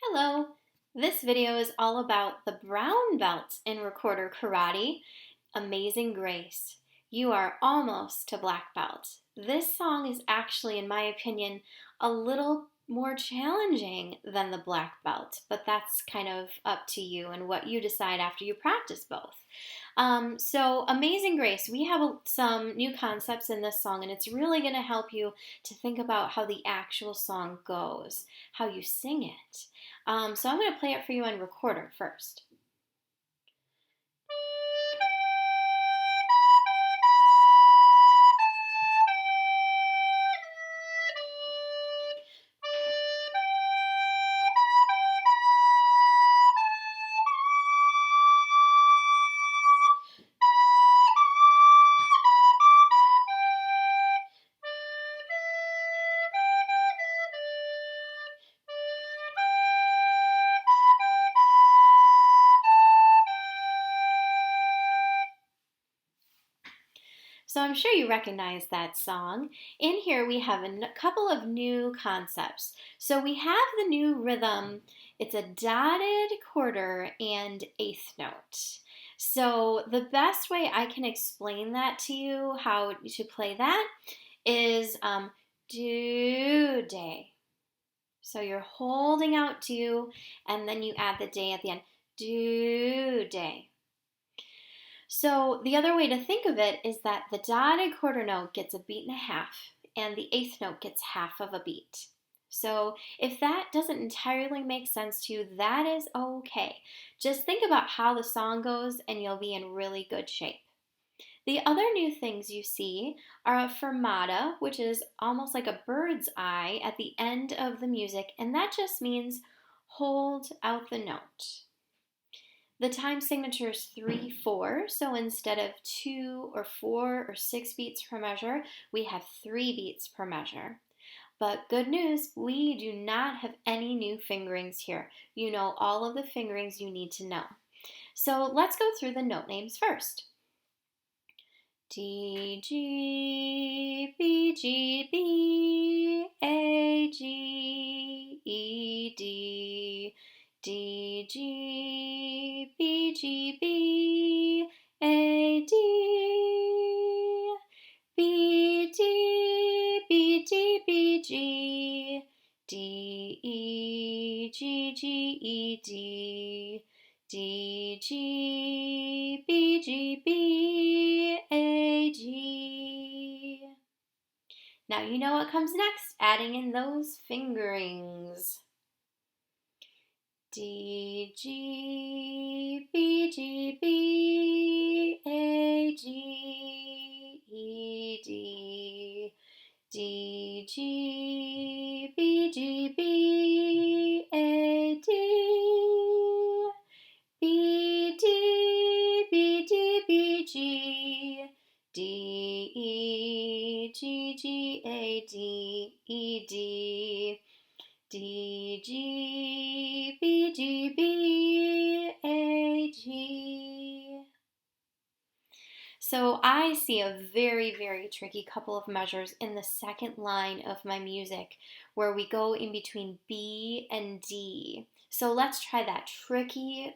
Hello! This video is all about the brown belt in recorder karate, Amazing Grace. You are almost to black belt. This song is actually, in my opinion, a little more challenging than the black belt, but that's kind of up to you and what you decide after you practice both. So Amazing Grace, we have some new concepts in this song, and it's really going to help you to think about how the actual song goes, how you sing it. So I'm going to play it for you on recorder first. So I'm sure you recognize that song. In here we have a couple of new concepts. So we have the new rhythm. It's a dotted quarter and eighth note. So the best way I can explain that to you, how to play that, is do day. So you're holding out do, and then you add the day at the end. Do day. So the other way to think of it is that the dotted quarter note gets a beat and a half, and the eighth note gets half of a beat. So if that doesn't entirely make sense to you, that is okay. Just think about how the song goes and you'll be in really good shape. The other new things you see are a fermata, which is almost like a bird's eye at the end of the music, and that just means hold out the note. The time signature is 3/4, so instead of 2 or 4 or 6 beats per measure, we have 3 beats per measure. But good news, we do not have any new fingerings here. You know all of the fingerings you need to know. So let's go through the note names first. D, G, B, G, B, A, G, E, D, D, G, B, G, B, A, D, B, D, B, D, B, G, D, E, G, G, E, D, D, G, B, G, B, A, G. Now you know what comes next, adding in those fingerings. D, G, B, G, B, A, G, E, D, D, G, B, G, B, A, D, B, D, B, D, B, G, D, E, G, G, A, D, E, D, D, G, B, G, B, A, G. So I see a very, very tricky couple of measures in the second line of my music where we go in between B and D. So let's try that tricky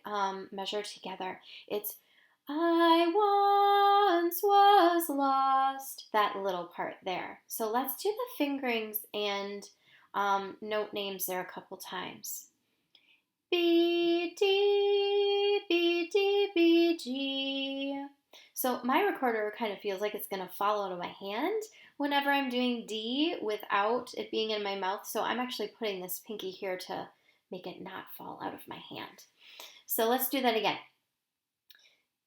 measure together. It's I once was lost, that little part there. So let's do the fingerings and note names there a couple times. B, D, B, D, B, G. So my recorder kind of feels like it's going to fall out of my hand whenever I'm doing D without it being in my mouth. So I'm actually putting this pinky here to make it not fall out of my hand. So let's do that again.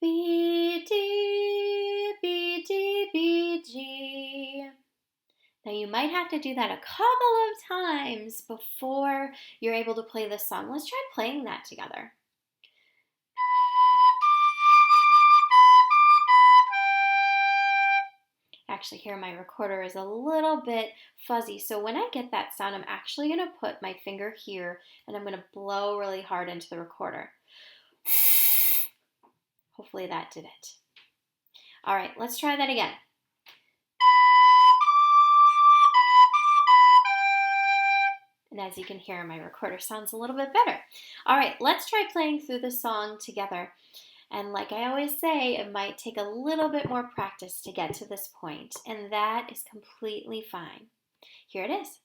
B, D, B, D, B, G. Now you might have to do that a couple of times before you're able to play this song. Let's try playing that together. Actually, here my recorder is a little bit fuzzy, so when I get that sound, I'm actually going to put my finger here and I'm going to blow really hard into the recorder. Hopefully that did it. All right, let's try that again. And as you can hear, my recorder sounds a little bit better. All right, let's try playing through the song together. And like I always say, it might take a little bit more practice to get to this point, and that is completely fine. Here it is.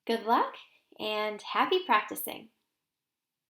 Good luck and happy practicing.